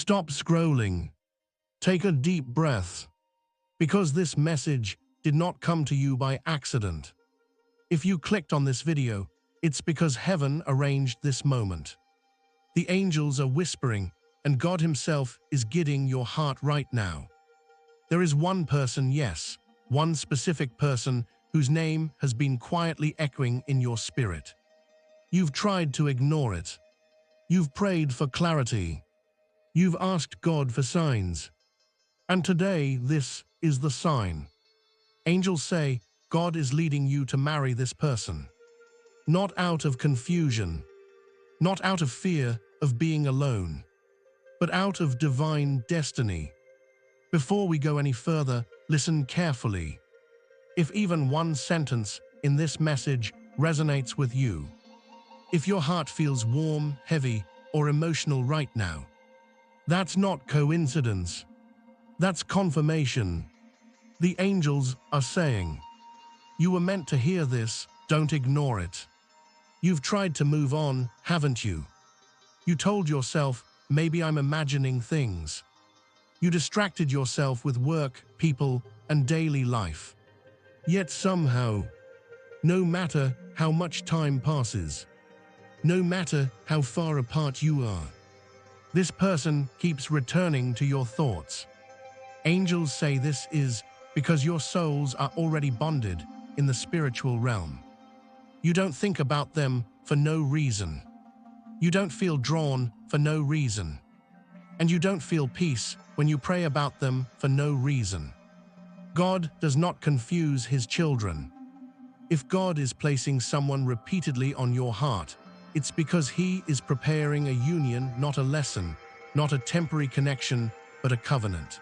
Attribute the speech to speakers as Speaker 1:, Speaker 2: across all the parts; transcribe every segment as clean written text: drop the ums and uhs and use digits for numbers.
Speaker 1: Stop scrolling. Take a deep breath. Because this message did not come to you by accident. If you clicked on this video, it's because heaven arranged this moment. The angels are whispering, and God Himself is guiding your heart right now. There is one person, yes, one specific person whose name has been quietly echoing in your spirit. You've tried to ignore it. You've prayed for clarity. You've asked God for signs. And today, this is the sign. Angels say God is leading you to marry this person. Not out of confusion, not out of fear of being alone, but out of divine destiny. Before we go any further, listen carefully. If even one sentence in this message resonates with you, if your heart feels warm, heavy, or emotional right now, that's not coincidence. That's confirmation. The angels are saying, you were meant to hear this, don't ignore it. You've tried to move on, haven't you? You told yourself, maybe I'm imagining things. You distracted yourself with work, people, and daily life. Yet somehow, no matter how much time passes, no matter how far apart you are, this person keeps returning to your thoughts. Angels say this is because your souls are already bonded in the spiritual realm. You don't think about them for no reason. You don't feel drawn for no reason. And you don't feel peace when you pray about them for no reason. God does not confuse His children. If God is placing someone repeatedly on your heart, it's because He is preparing a union, not a lesson, not a temporary connection, but a covenant.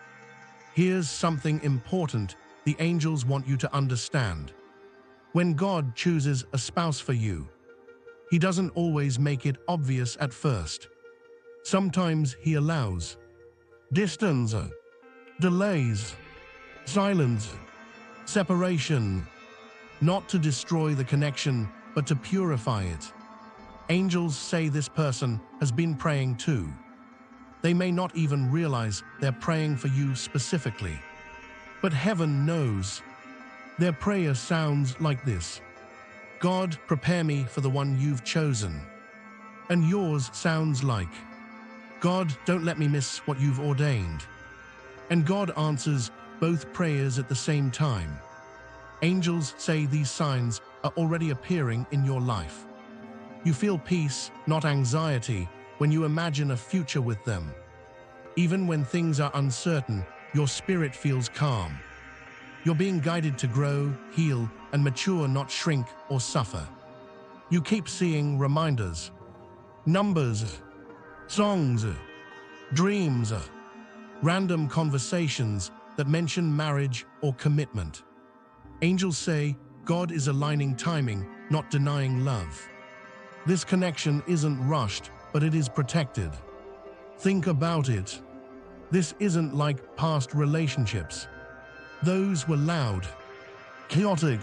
Speaker 1: Here's something important the angels want you to understand. When God chooses a spouse for you, He doesn't always make it obvious at first. Sometimes He allows distance, delays, silence, separation, not to destroy the connection, but to purify it. Angels say this person has been praying too. They may not even realize they're praying for you specifically. But heaven knows. Their prayer sounds like this. God, prepare me for the one you've chosen. And yours sounds like, God, don't let me miss what you've ordained. And God answers both prayers at the same time. Angels say these signs are already appearing in your life. You feel peace, not anxiety, when you imagine a future with them. Even when things are uncertain, your spirit feels calm. You're being guided to grow, heal, and mature, not shrink or suffer. You keep seeing reminders, numbers, songs, dreams, random conversations that mention marriage or commitment. Angels say God is aligning timing, not denying love. This connection isn't rushed, but it is protected. Think about it. This isn't like past relationships. Those were loud, chaotic,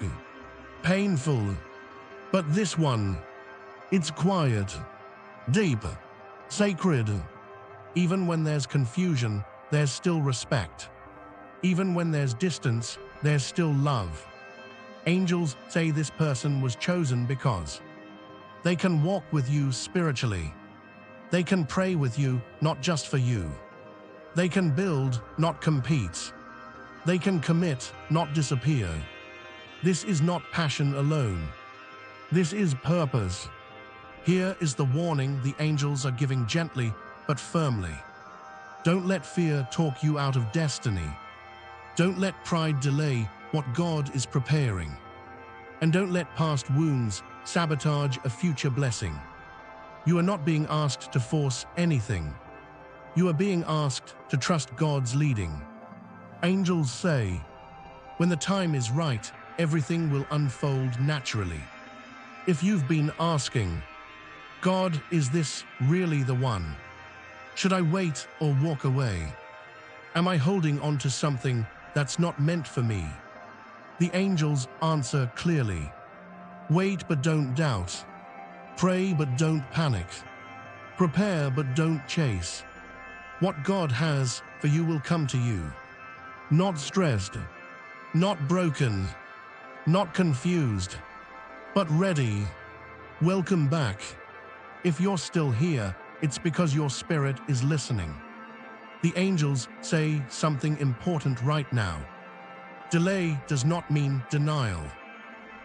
Speaker 1: painful. But this one, it's quiet, deep, sacred. Even when there's confusion, there's still respect. Even when there's distance, there's still love. Angels say this person was chosen because they can walk with you spiritually. They can pray with you, not just for you. They can build, not compete. They can commit, not disappear. This is not passion alone. This is purpose. Here is the warning the angels are giving gently but firmly. Don't let fear talk you out of destiny. Don't let pride delay what God is preparing. And don't let past wounds sabotage a future blessing. You are not being asked to force anything. You are being asked to trust God's leading. Angels say, when the time is right, everything will unfold naturally. If you've been asking, God, is this really the one? Should I wait or walk away? Am I holding on to something that's not meant for me? The angels answer clearly. Wait but don't doubt. Pray but don't panic. Prepare but don't chase. What God has for you will come to you. Not stressed, not broken, not confused, but ready. Welcome back. If you're still here, it's because your spirit is listening. The angels say something important right now. Delay does not mean denial.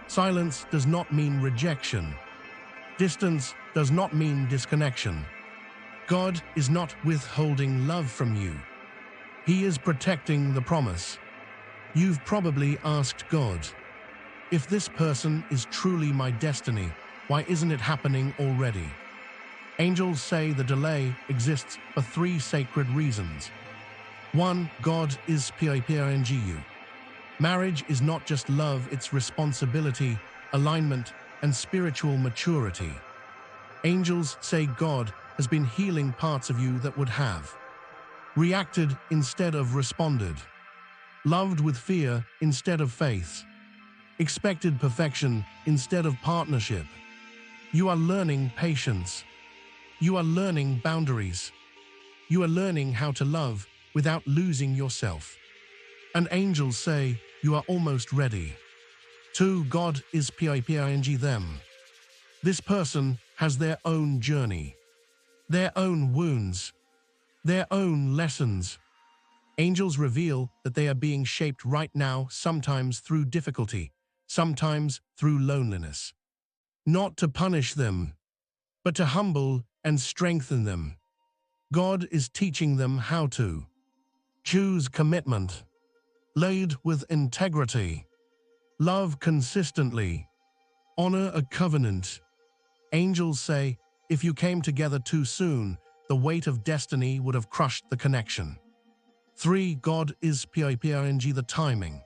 Speaker 1: Silence does not mean rejection. Distance does not mean disconnection. God is not withholding love from you. He is protecting the promise. You've probably asked God, if this person is truly my destiny, why isn't it happening already? Angels say the delay exists for 3 sacred reasons. 1. God is PIPRNGU. Marriage is not just love, it's responsibility, alignment, and spiritual maturity. Angels say God has been healing parts of you that would have reacted instead of responded, loved with fear instead of faith, expected perfection instead of partnership. You are learning patience. You are learning boundaries. You are learning how to love without losing yourself. And angels say you are almost ready. 2. God is PIPING them. This person has their own journey, their own wounds, their own lessons. Angels reveal that they are being shaped right now, sometimes through difficulty, sometimes through loneliness. Not to punish them, but to humble and strengthen them. God is teaching them how to choose commitment, lead with integrity, love consistently, honor a covenant. Angels say, if you came together too soon, the weight of destiny would have crushed the connection. 3. God is PIPRNG the timing.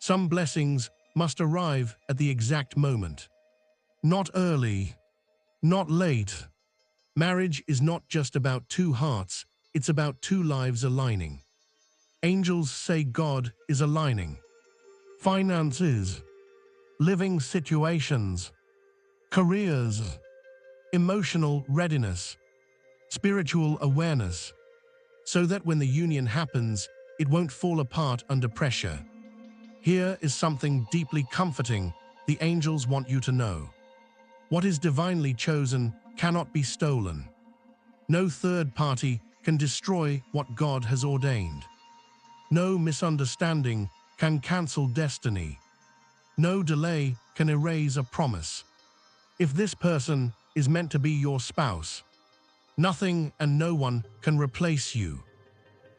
Speaker 1: Some blessings must arrive at the exact moment. Not early, not late. Marriage is not just about 2 hearts, it's about 2 lives aligning. Angels say God is aligning finances, living situations, careers, emotional readiness, spiritual awareness, so that when the union happens, it won't fall apart under pressure. Here is something deeply comforting the angels want you to know. What is divinely chosen cannot be stolen. No third party can destroy what God has ordained. No misunderstanding can cancel destiny. No delay can erase a promise. If this person is meant to be your spouse, nothing and no one can replace you.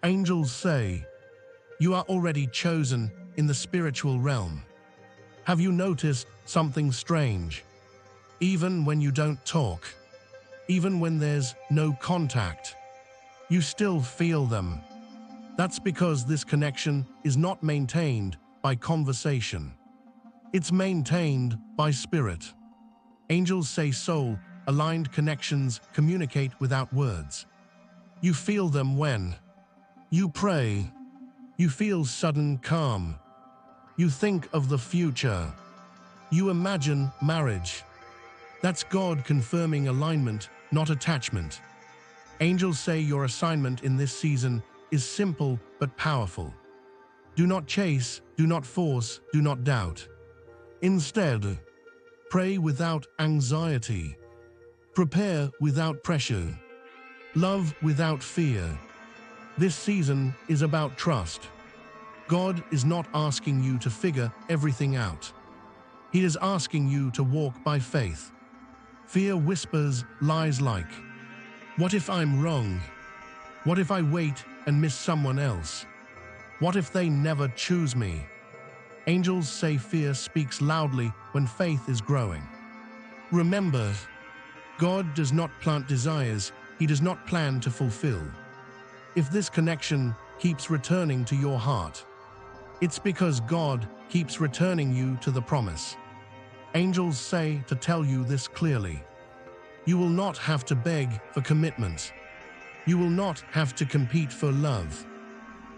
Speaker 1: Angels say, you are already chosen in the spiritual realm. Have you noticed something strange? Even when you don't talk, even when there's no contact, you still feel them. That's because this connection is not maintained by conversation. It's maintained by spirit. Angels say soul-aligned connections communicate without words. You feel them when you pray. You feel sudden calm. You think of the future. You imagine marriage. That's God confirming alignment, not attachment. Angels say your assignment in this season is simple but powerful. Do not chase, do not force, do not doubt. Instead, pray without anxiety. Prepare without pressure. Love without fear. This season is about trust. God is not asking you to figure everything out. He is asking you to walk by faith. Fear whispers lies like, what if I'm wrong? What if I wait and miss someone else? What if they never choose me? Angels say fear speaks loudly when faith is growing. Remember, God does not plant desires He does not plan to fulfill. If this connection keeps returning to your heart, it's because God keeps returning you to the promise. Angels say to tell you this clearly. You will not have to beg for commitment. You will not have to compete for love.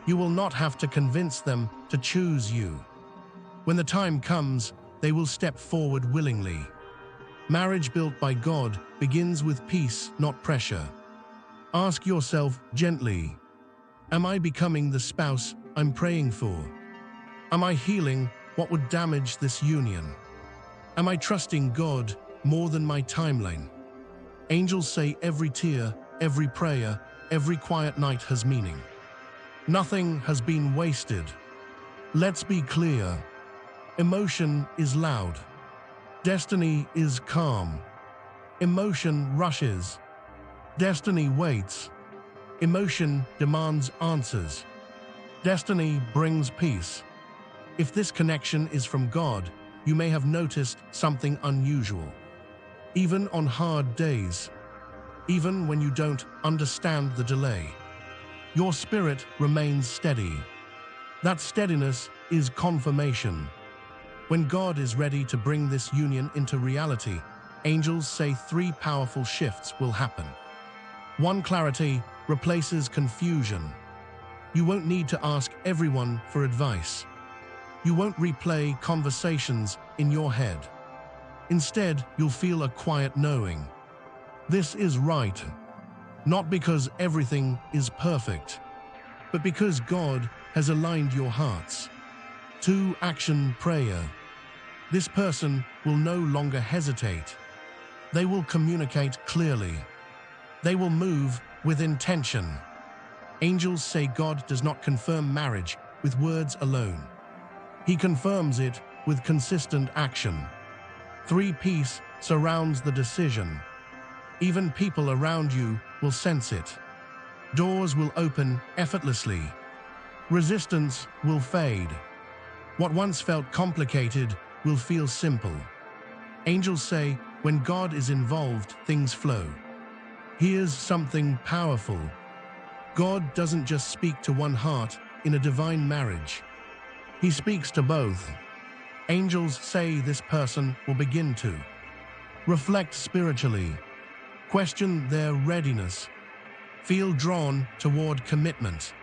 Speaker 1: You will not have to convince them to choose you. When the time comes, they will step forward willingly. Marriage built by God begins with peace, not pressure. Ask yourself gently, am I becoming the spouse I'm praying for? Am I healing what would damage this union? Am I trusting God more than my timeline? Angels say every tear, every prayer, every quiet night has meaning. Nothing has been wasted. Let's be clear. Emotion is loud. Destiny is calm. Emotion rushes. Destiny waits. Emotion demands answers. Destiny brings peace. If this connection is from God, you may have noticed something unusual. Even on hard days, even when you don't understand the delay, your spirit remains steady. That steadiness is confirmation. When God is ready to bring this union into reality, angels say 3 powerful shifts will happen. 1. Clarity replaces confusion. You won't need to ask everyone for advice. You won't replay conversations in your head. Instead, you'll feel a quiet knowing. This is right. Not because everything is perfect, but because God has aligned your hearts. 2. Action prayer. This person will no longer hesitate. They will communicate clearly. They will move with intention. Angels say God does not confirm marriage with words alone. He confirms it with consistent action. 3. Peace surrounds the decision. Even people around you will sense it. Doors will open effortlessly. Resistance will fade. What once felt complicated will feel simple. Angels say, when God is involved, things flow. Here's something powerful. God doesn't just speak to one heart in a divine marriage. He speaks to both. Angels say this person will begin to reflect spiritually, question their readiness, feel drawn toward commitment,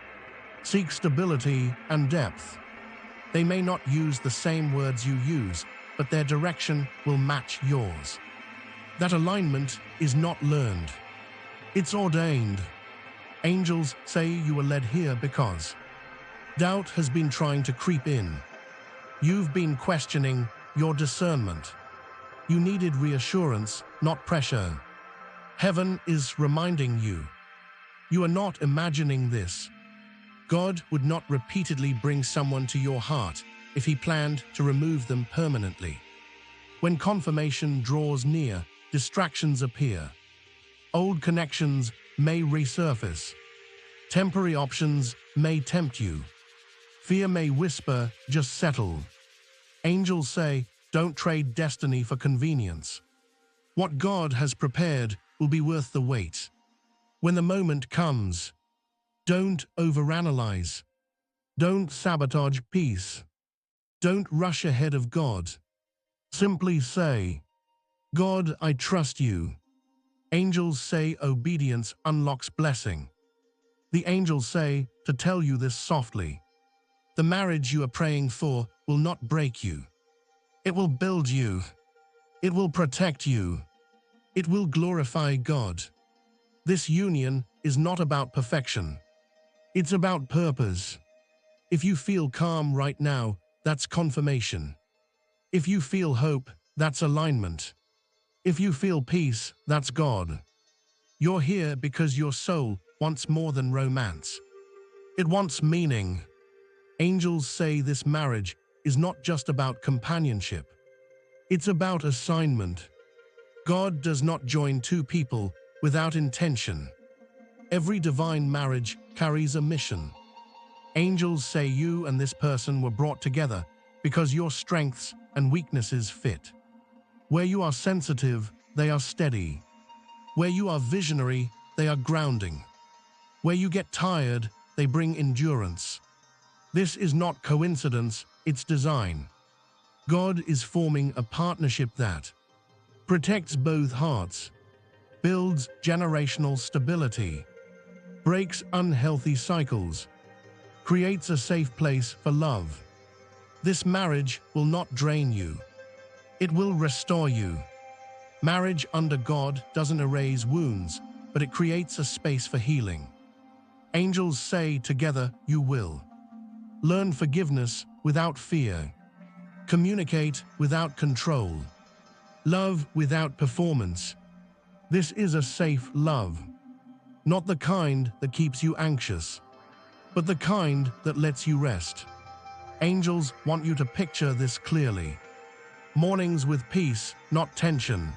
Speaker 1: seek stability and depth. They may not use the same words you use, but their direction will match yours. That alignment is not learned. It's ordained. Angels say you were led here because doubt has been trying to creep in. You've been questioning your discernment. You needed reassurance, not pressure. Heaven is reminding you. You are not imagining this. God would not repeatedly bring someone to your heart if he planned to remove them permanently. When confirmation draws near, distractions appear. Old connections may resurface. Temporary options may tempt you. Fear may whisper, just settle. Angels say, don't trade destiny for convenience. What God has prepared will be worth the wait. When the moment comes, don't overanalyze. Don't sabotage peace. Don't rush ahead of God. Simply say, God, I trust you. Angels say obedience unlocks blessing. The angels say to tell you this softly. The marriage you are praying for will not break you. It will build you. It will protect you. It will glorify God. This union is not about perfection. It's about purpose. If you feel calm right now, that's confirmation. If you feel hope, that's alignment. If you feel peace, that's God. You're here because your soul wants more than romance. It wants meaning. Angels say this marriage is not just about companionship. It's about assignment. God does not join 2 people without intention. Every divine marriage carries a mission. Angels say you and this person were brought together because your strengths and weaknesses fit. Where you are sensitive, they are steady. Where you are visionary, they are grounding. Where you get tired, they bring endurance. This is not coincidence, it's design. God is forming a partnership that protects both hearts, builds generational stability, breaks unhealthy cycles, creates a safe place for love. This marriage will not drain you. It will restore you. Marriage under God doesn't erase wounds, but it creates a space for healing. Angels say together, you will. Learn forgiveness without fear. Communicate without control. Love without performance. This is a safe love. Not the kind that keeps you anxious, but the kind that lets you rest. Angels want you to picture this clearly. Mornings with peace, not tension.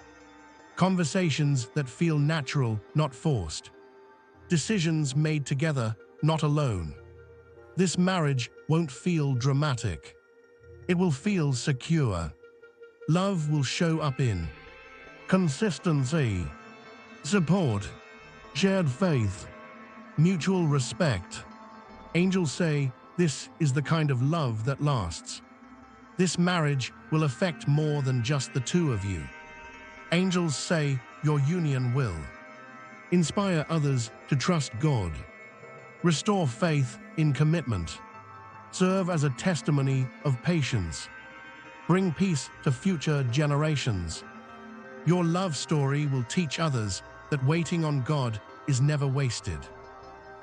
Speaker 1: Conversations that feel natural, not forced. Decisions made together, not alone. This marriage won't feel dramatic. It will feel secure. Love will show up in consistency, support, shared faith, mutual respect. Angels say this is the kind of love that lasts. This marriage will affect more than just the two of you. Angels say your union will inspire others to trust God, restore faith in commitment, serve as a testimony of patience, bring peace to future generations. Your love story will teach others that waiting on God is never wasted.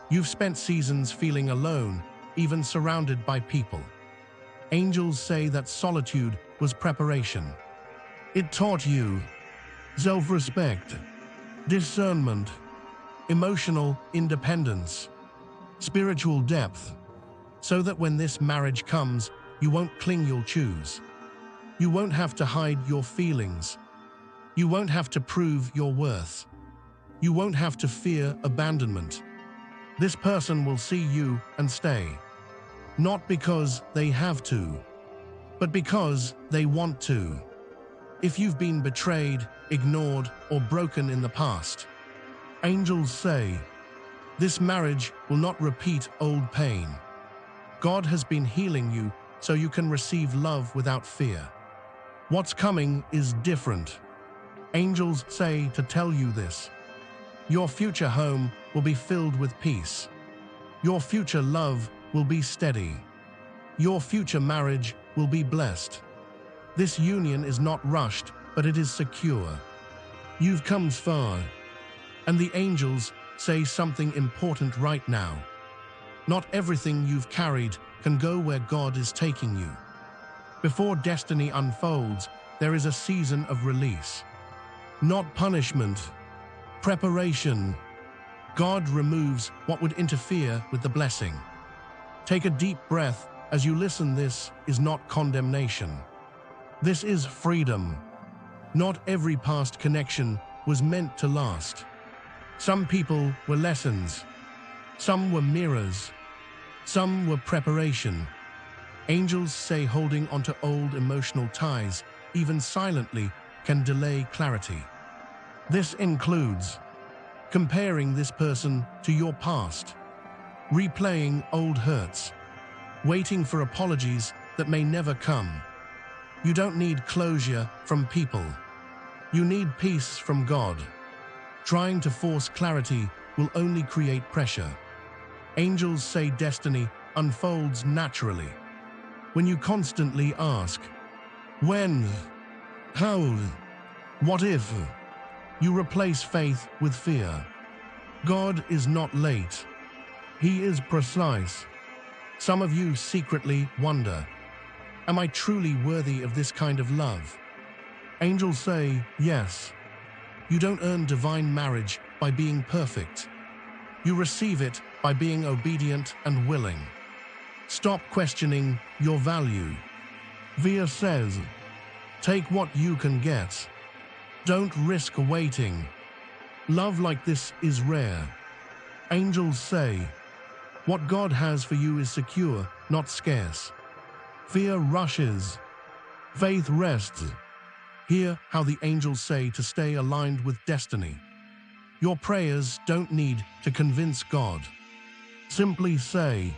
Speaker 1: You've spent seasons feeling alone, even surrounded by people. Angels say that solitude was preparation. It taught you self-respect, discernment, emotional independence, spiritual depth, so that when this marriage comes, you won't cling, you'll choose. You won't have to hide your feelings. You won't have to prove your worth. You won't have to fear abandonment. This person will see you and stay. Not because they have to, but because they want to. If you've been betrayed, ignored, or broken in the past, angels say, this marriage will not repeat old pain. God has been healing you so you can receive love without fear. What's coming is different. Angels say to tell you this. Your future home will be filled with peace. Your future love will be steady. Your future marriage will be blessed. This union is not rushed, but it is secure. You've come far, and the angels say something important right now. Not everything you've carried can go where God is taking you. Before destiny unfolds, there is a season of release. Not punishment, preparation. God removes what would interfere with the blessing. Take a deep breath as you listen. This is not condemnation. This is freedom. Not every past connection was meant to last. Some people were lessons. Some were mirrors. Some were preparation. Angels say holding onto old emotional ties, even silently, can delay clarity. This includes comparing this person to your past, replaying old hurts, waiting for apologies that may never come. You don't need closure from people. You need peace from God. Trying to force clarity will only create pressure. Angels say destiny unfolds naturally. When you constantly ask, when, how, what if, you replace faith with fear. God is not late. He is precise. Some of you secretly wonder, am I truly worthy of this kind of love? Angels say, yes. You don't earn divine marriage by being perfect. You receive it by being obedient and willing. Stop questioning your value. Via says, take what you can get. Don't risk waiting. Love like this is rare. Angels say, what God has for you is secure, not scarce. Fear rushes. Faith rests. Hear how the angels say to stay aligned with destiny. Your prayers don't need to convince God. Simply say,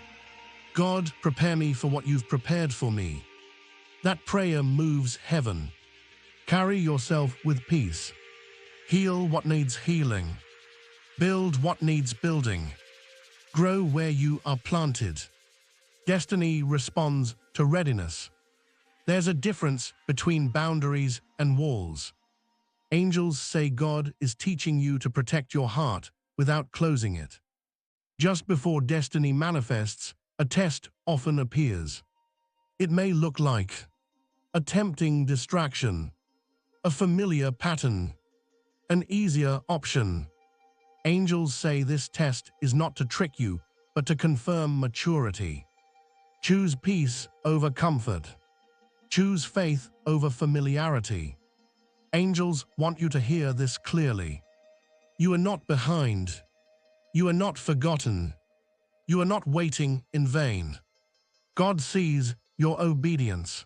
Speaker 1: God, prepare me for what you've prepared for me. That prayer moves heaven. Carry yourself with peace. Heal what needs healing. Build what needs building. Grow where you are planted. Destiny responds to readiness. There's a difference between boundaries and walls. Angels say God is teaching you to protect your heart without closing it. Just before destiny manifests, a test often appears. It may look like a tempting distraction, a familiar pattern, an easier option. Angels say this test is not to trick you, but to confirm maturity. Choose peace over comfort. Choose faith over familiarity. Angels want you to hear this clearly. You are not behind. You are not forgotten. You are not waiting in vain. God sees your obedience.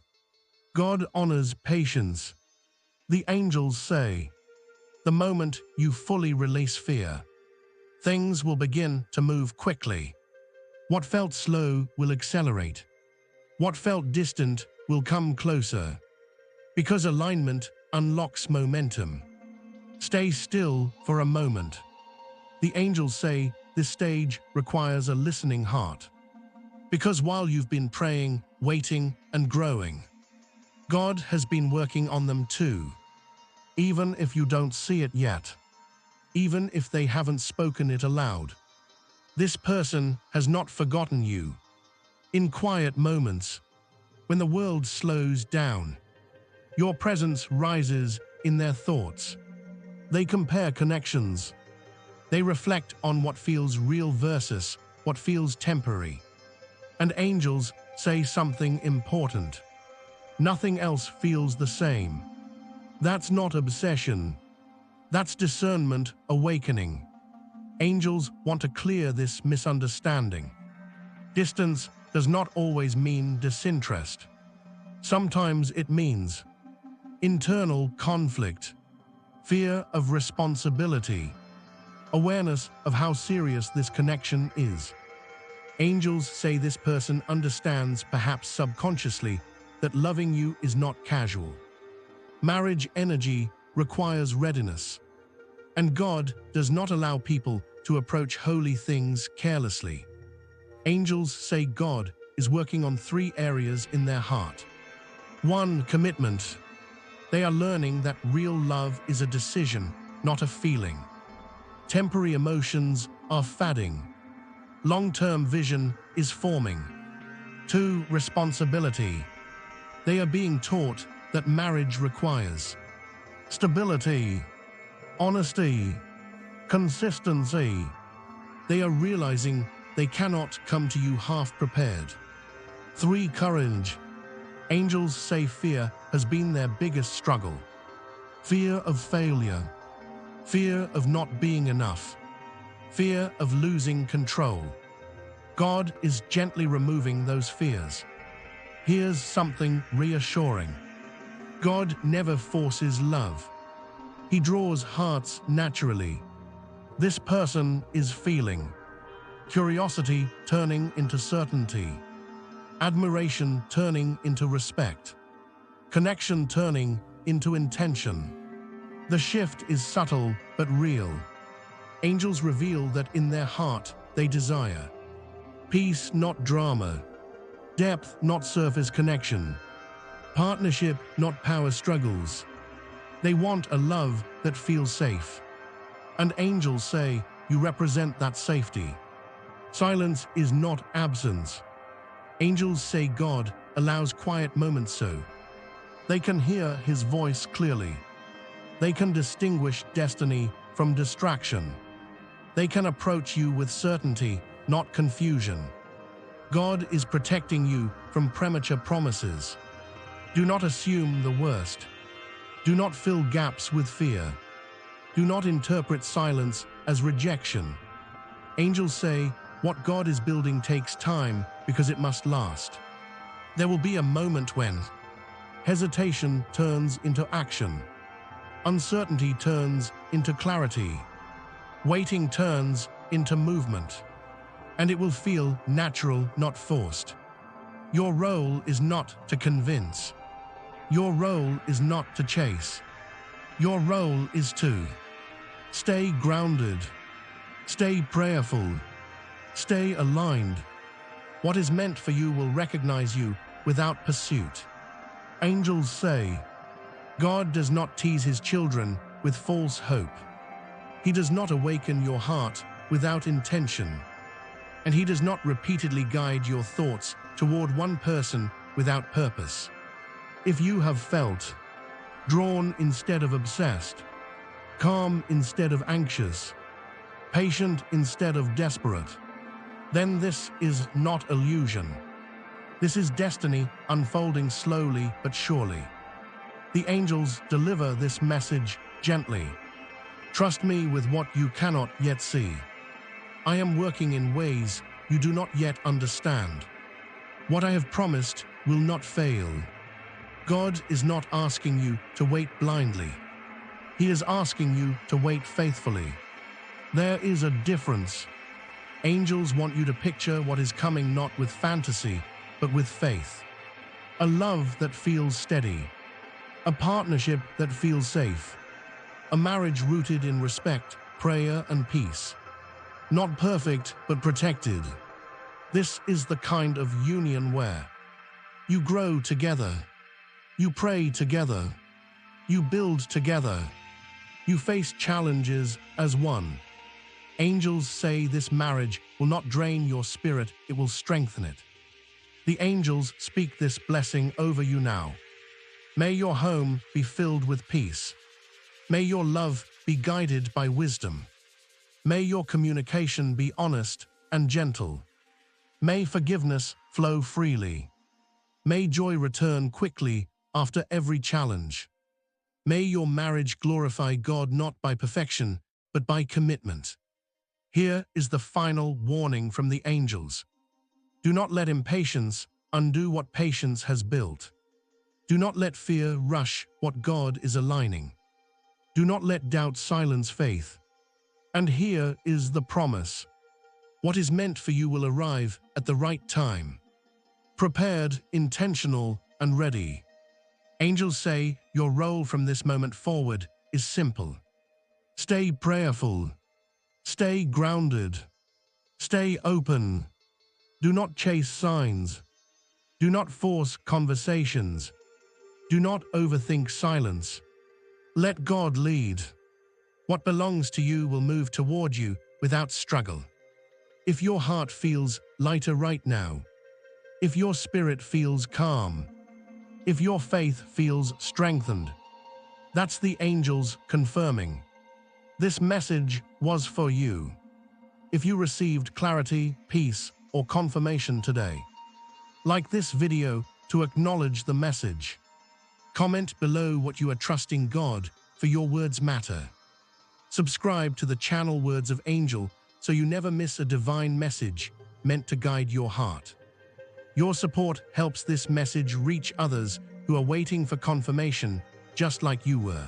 Speaker 1: God honors patience. The angels say, the moment you fully release fear, things will begin to move quickly. What felt slow will accelerate. What felt distant will come closer. Because alignment unlocks momentum. Stay still for a moment. The angels say this stage requires a listening heart. Because while you've been praying, waiting, and growing, God has been working on them too. Even if you don't see it yet, even if they haven't spoken it aloud, this person has not forgotten you. In quiet moments, when the world slows down, your presence rises in their thoughts. They compare connections. They reflect on what feels real versus what feels temporary. And angels say something important. Nothing else feels the same. That's not obsession. That's discernment awakening. Angels want to clear this misunderstanding. Distance does not always mean disinterest. Sometimes it means internal conflict, fear of responsibility, awareness of how serious this connection is. Angels say this person understands, perhaps subconsciously, that loving you is not casual. Marriage energy requires readiness, and God does not allow people to approach holy things carelessly. Angels say God is working on 3 areas in their heart. 1. Commitment. They are learning that real love is a decision, not a feeling. Temporary emotions are fading. Long-term vision is forming. 2. Responsibility. They are being taught that marriage requires stability, honesty, consistency. They are realizing they cannot come to you half-prepared. 3. Courage. Angels say fear has been their biggest struggle. Fear of failure, fear of not being enough, fear of losing control. God is gently removing those fears. Here's something reassuring. God never forces love. He draws hearts naturally. This person is feeling curiosity turning into certainty, admiration turning into respect, connection turning into intention. The shift is subtle but real. Angels reveal that in their heart they desire peace, not drama, depth, not surface connection, partnership, not power struggles. They want a love that feels safe. And angels say you represent that safety. Silence is not absence. Angels say God allows quiet moments so they can hear His voice clearly. They can distinguish destiny from distraction. They can approach you with certainty, not confusion. God is protecting you from premature promises. Do not assume the worst. Do not fill gaps with fear. Do not interpret silence as rejection. Angels say what God is building takes time because it must last. There will be a moment when hesitation turns into action. Uncertainty turns into clarity. Waiting turns into movement. And it will feel natural, not forced. Your role is not to convince. Your role is not to chase. Your role is to stay grounded, stay prayerful, stay aligned. What is meant for you will recognize you without pursuit. Angels say, God does not tease His children with false hope. He does not awaken your heart without intention, and he does not repeatedly guide your thoughts toward one person without purpose. If you have felt drawn instead of obsessed, calm instead of anxious, patient instead of desperate, then this is not illusion. This is destiny unfolding slowly but surely. The angels deliver this message gently. Trust me with what you cannot yet see. I am working in ways you do not yet understand. What I have promised will not fail. God is not asking you to wait blindly. He is asking you to wait faithfully. There is a difference. Angels want you to picture what is coming not with fantasy, but with faith. A love that feels steady. A partnership that feels safe. A marriage rooted in respect, prayer, and peace. Not perfect, but protected. This is the kind of union where you grow together. You pray together. You build together. You face challenges as one. Angels say this marriage will not drain your spirit, it will strengthen it. The angels speak this blessing over you now. May your home be filled with peace. May your love be guided by wisdom. May your communication be honest and gentle. May forgiveness flow freely. May joy return quickly after every challenge. May your marriage glorify God not by perfection, but by commitment. Here is the final warning from the angels. Do not let impatience undo what patience has built. Do not let fear rush what God is aligning. Do not let doubt silence faith. And here is the promise. What is meant for you will arrive at the right time. Prepared, intentional, and ready. Angels say your role from this moment forward is simple. Stay prayerful. Stay grounded. Stay open. Do not chase signs. Do not force conversations. Do not overthink silence. Let God lead. What belongs to you will move toward you without struggle. If your heart feels lighter right now, if your spirit feels calm, if your faith feels strengthened, that's the angels confirming. This message was for you. If you received clarity, peace, or confirmation today, like this video to acknowledge the message. Comment below what you are trusting God for. Your words matter. Subscribe to the channel Words of Angel so you never miss a divine message meant to guide your heart. Your support helps this message reach others who are waiting for confirmation, just like you were.